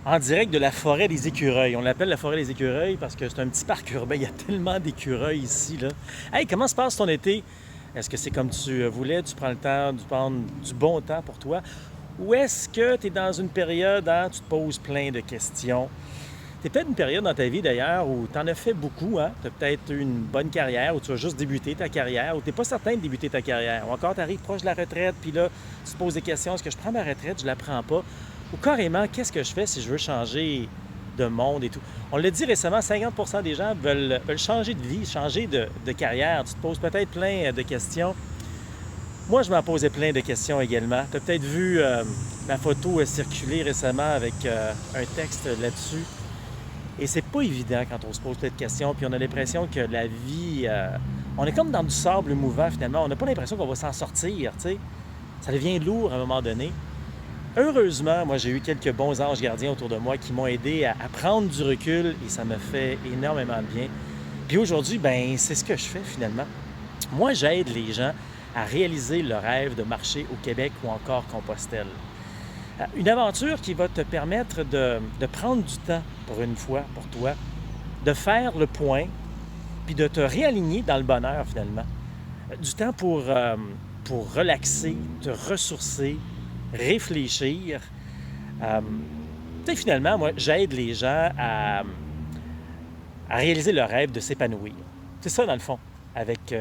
En direct de la forêt des écureuils. On l'appelle la forêt des écureuils parce que c'est un petit parc urbain. Il y a tellement d'écureuils ici, là. Hey, comment se passe ton été? Est-ce que c'est comme tu voulais? Tu prends le temps, tu prends du bon temps pour toi? Ou est-ce que tu es dans une période où tu te poses plein de questions? Tu es peut-être une période dans ta vie d'ailleurs où tu en as fait beaucoup, hein? Tu as peut-être eu une bonne carrière, où tu as juste débuté ta carrière, ou tu n'es pas certain de débuter ta carrière. Ou encore tu arrives proche de la retraite, puis là, tu te poses des questions, est-ce que je prends ma retraite, je la prends pas? Ou carrément, qu'est-ce que je fais si je veux changer de monde et tout? On l'a dit récemment, 50% des gens veulent changer de vie, changer de carrière. Tu te poses peut-être plein de questions. Moi, je m'en posais plein de questions également. Tu as peut-être vu ma photo circuler récemment avec un texte là-dessus. Et c'est pas évident quand on se pose plein de questions, puis on a l'impression que la vie... on est comme dans du sable mouvant finalement. On n'a pas l'impression qu'on va s'en sortir, tu sais. Ça devient lourd à un moment donné. Heureusement, moi, j'ai eu quelques bons anges gardiens autour de moi qui m'ont aidé à prendre du recul et ça me fait énormément de bien. Puis aujourd'hui, ben, c'est ce que je fais finalement. Moi, j'aide les gens à réaliser le rêve de marcher au Québec ou encore Compostelle. Une aventure qui va te permettre de prendre du temps pour une fois, pour toi, de faire le point, puis de te réaligner dans le bonheur finalement. Du temps pour relaxer, te ressourcer, réfléchir. Euh, Tu sais, finalement, moi, j'aide les gens à réaliser leur rêve de s'épanouir. C'est ça, dans le fond, avec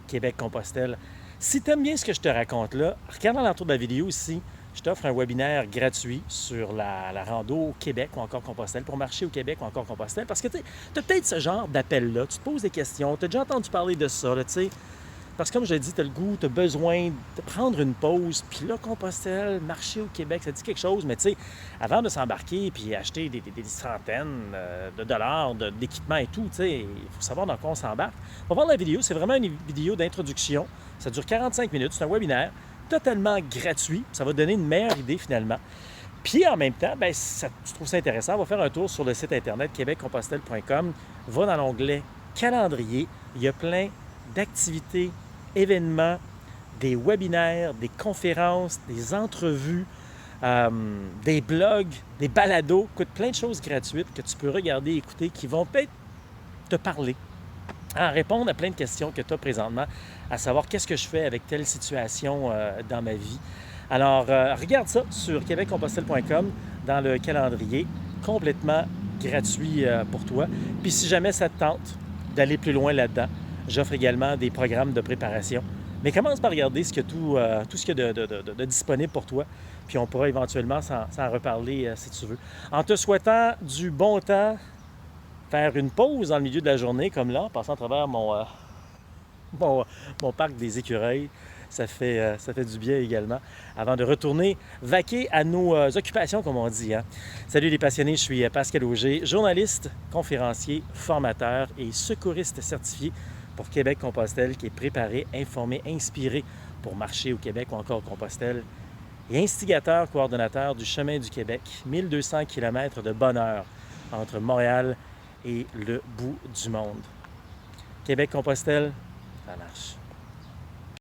Québec-Compostelle. Si tu aimes bien ce que je te raconte là, regarde dans l'entour de la vidéo ici, je t'offre un webinaire gratuit sur la rando au Québec ou encore Compostelle, pour marcher au Québec ou encore Compostelle, parce que tu as peut-être ce genre d'appel-là, tu te poses des questions, tu as déjà entendu parler de ça, tu sais. Parce que comme je l'ai dit, tu as le goût, tu as besoin de prendre une pause. Puis là, Compostelle, marcher au Québec, ça dit quelque chose. Mais tu sais, avant de s'embarquer puis acheter des centaines de dollars d'équipement et tout, tu sais, il faut savoir dans quoi on s'embarque. On va voir la vidéo. C'est vraiment une vidéo d'introduction. Ça dure 45 minutes. C'est un webinaire totalement gratuit. Ça va te donner une meilleure idée finalement. Puis en même temps, ben, si tu trouves ça intéressant, on va faire un tour sur le site internet québeccompostelle.com. Va dans l'onglet calendrier. Il y a plein d'activités, événements, des webinaires, des conférences, des entrevues, des blogs, des balados. Écoute, plein de choses gratuites que tu peux regarder, écouter, qui vont peut-être te parler, répondre à plein de questions que tu as présentement, à savoir qu'est-ce que je fais avec telle situation dans ma vie. Alors, regarde ça sur québeccompostelle.com dans le calendrier, complètement gratuit pour toi. Puis si jamais ça te tente d'aller plus loin là-dedans, j'offre également des programmes de préparation. Mais commence par regarder tout ce qu'il y a de disponible pour toi. Puis on pourra éventuellement s'en reparler si tu veux. En te souhaitant du bon temps, faire une pause dans le milieu de la journée, comme là, en passant à travers mon, mon parc des écureuils. Ça fait du bien également, avant de retourner vaquer à nos occupations, comme on dit. Hein. Salut les passionnés, je suis Pascal Auger, journaliste, conférencier, formateur et secouriste certifié pour Québec-Compostelle, qui est préparé, informé, inspiré pour marcher au Québec ou encore Compostelle, et instigateur, coordonnateur du Chemin du Québec, 1200 km de bonheur entre Montréal et le bout du monde. Québec-Compostelle, ça marche.